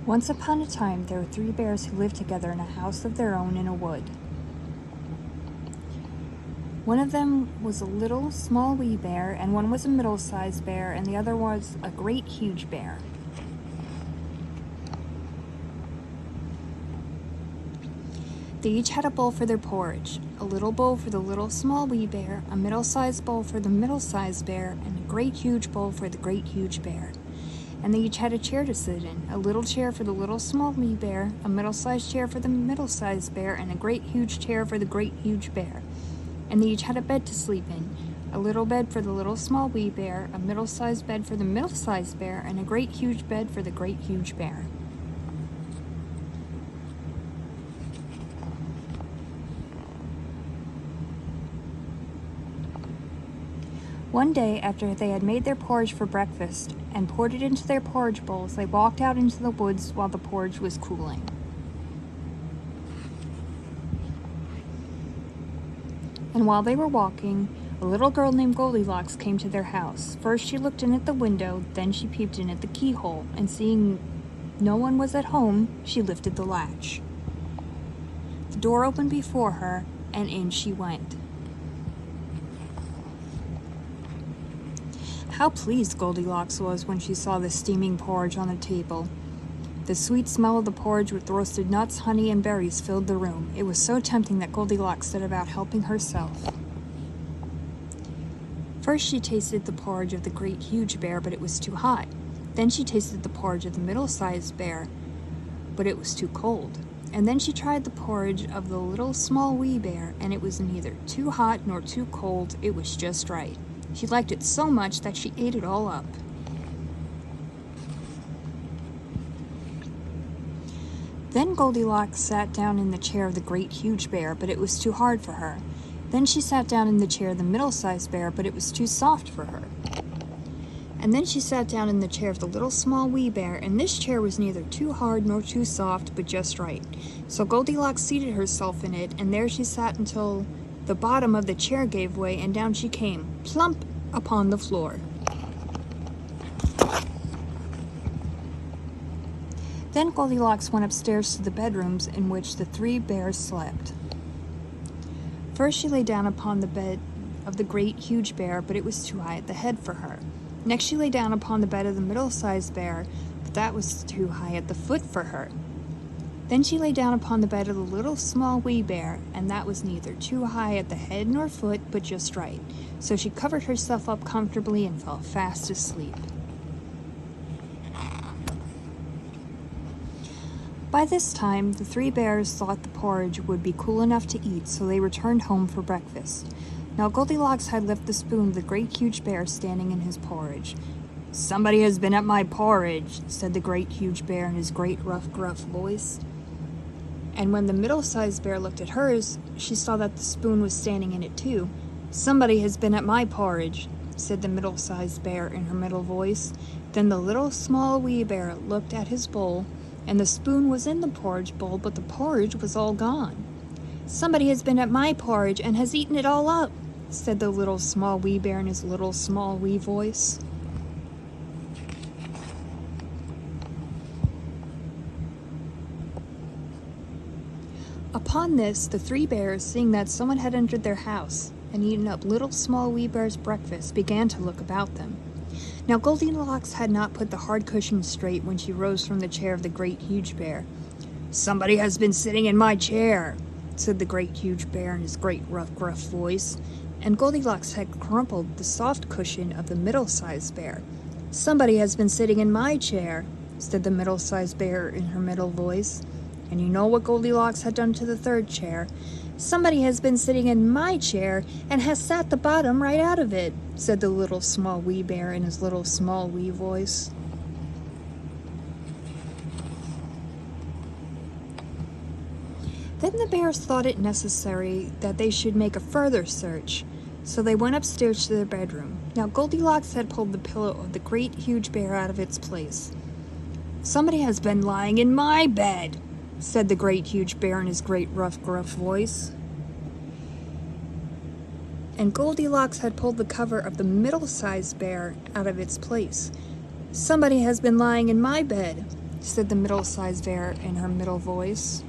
Once upon a time, there were 3 bears who lived together in a house of their own in a wood. One of them was a little, small, wee bear, and one was a middle-sized bear, and the other was a great, huge bear. They each had a bowl for their porridge, a little bowl for the little, small, wee bear, a middle-sized bowl for the middle-sized bear, and a great, huge bowl for the great, huge bear. And they each had a chair to sit in, a little chair for the little, small, wee bear, a middle-sized chair for the middle-sized bear, and a great, huge chair for the great, huge bear. And they each had a bed to sleep in, a little bed for the little, small, wee bear, a middle-sized bed for the middle-sized bear, and a great, huge bed for the great, huge bear. One day, after they had made their porridge for breakfast and poured it into their porridge bowls, they walked out into the woods while the porridge was cooling. And while they were walking, a little girl named Goldilocks came to their house. First she looked in at the window, then she peeped in at the keyhole, and seeing no one was at home, she lifted the latch. The door opened before her, and in she went. How pleased Goldilocks was when she saw the steaming porridge on the table. The sweet smell of the porridge with roasted nuts, honey, and berries filled the room. It was so tempting that Goldilocks set about helping herself. First she tasted the porridge of the great huge bear, but it was too hot. Then she tasted the porridge of the middle-sized bear, but it was too cold. And then she tried the porridge of the little small wee bear, and it was neither too hot nor too cold. It was just right. She liked it so much that she ate it all up. Then Goldilocks sat down in the chair of the great huge bear, but it was too hard for her. Then she sat down in the chair of the middle-sized bear, but it was too soft for her. And then she sat down in the chair of the little small wee bear, and this chair was neither too hard nor too soft, but just right. So Goldilocks seated herself in it, and there she sat until the bottom of the chair gave way, and down she came, plump upon the floor. Then Goldilocks went upstairs to the bedrooms in which the 3 bears slept. First she lay down upon the bed of the great huge bear, but it was too high at the head for her. Next she lay down upon the bed of the middle-sized bear, but that was too high at the foot for her. Then she lay down upon the bed of the little small wee bear, and that was neither too high at the head nor foot, but just right. So she covered herself up comfortably and fell fast asleep. By this time, the 3 bears thought the porridge would be cool enough to eat, so they returned home for breakfast. Now Goldilocks had left the spoon of the great huge bear standing in his porridge. "Somebody has been at my porridge," said the great huge bear in his great rough, gruff voice. And when the middle-sized bear looked at hers, she saw that the spoon was standing in it too. "Somebody has been at my porridge," said the middle-sized bear in her middle voice. Then the little small wee bear looked at his bowl, and the spoon was in the porridge bowl, but the porridge was all gone. "Somebody has been at my porridge and has eaten it all up," said the little small wee bear in his little small wee voice. Upon this, the 3 bears, seeing that someone had entered their house and eaten up little small wee bear's breakfast, began to look about them. Now Goldilocks had not put the hard cushion straight when she rose from the chair of the great huge bear. "Somebody has been sitting in my chair," said the great huge bear in his great rough, gruff voice. And Goldilocks had crumpled the soft cushion of the middle-sized bear. "Somebody has been sitting in my chair," said the middle-sized bear in her middle voice. And you know what Goldilocks had done to the 3rd chair. "Somebody has been sitting in my chair and has sat the bottom right out of it," said the little small wee bear in his little small wee voice. Then the bears thought it necessary that they should make a further search, so they went upstairs to their bedroom. Now Goldilocks had pulled the pillow of the great huge bear out of its place. "Somebody has been lying in my bed," said the great huge bear in his great rough, gruff voice. And Goldilocks had pulled the cover of the middle-sized bear out of its place. "Somebody has been lying in my bed," said the middle-sized bear in her middle voice.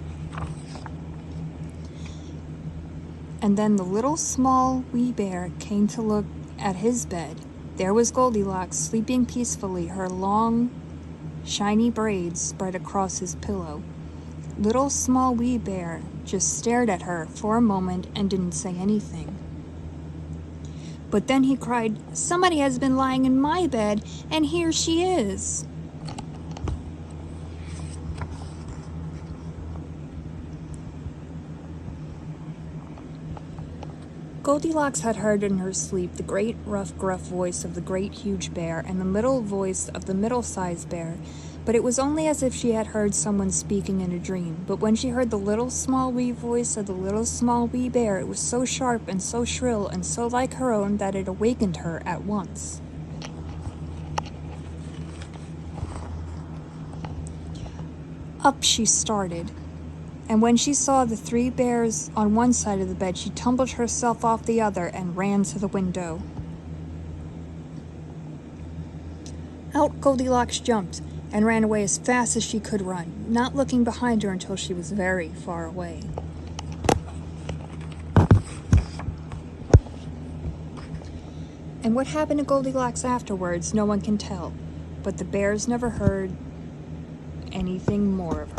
And then the little small wee bear came to look at his bed. There was Goldilocks sleeping peacefully, her long, shiny braids spread across his pillow. Little small wee bear just stared at her for a moment and didn't say anything. But then he cried, "Somebody has been lying in my bed, and here she is." Goldilocks had heard in her sleep the great, rough, gruff voice of the great, huge bear and the middle voice of the middle-sized bear, but it was only as if she had heard someone speaking in a dream. But when she heard the little, small, wee voice of the little, small, wee bear, it was so sharp and so shrill and so like her own that it awakened her at once. Up she started. And when she saw the three bears on one side of the bed, she tumbled herself off the other and ran to the window. Out Goldilocks jumped and ran away as fast as she could run, not looking behind her until she was very far away. And what happened to Goldilocks afterwards, no one can tell, but the bears never heard anything more of her.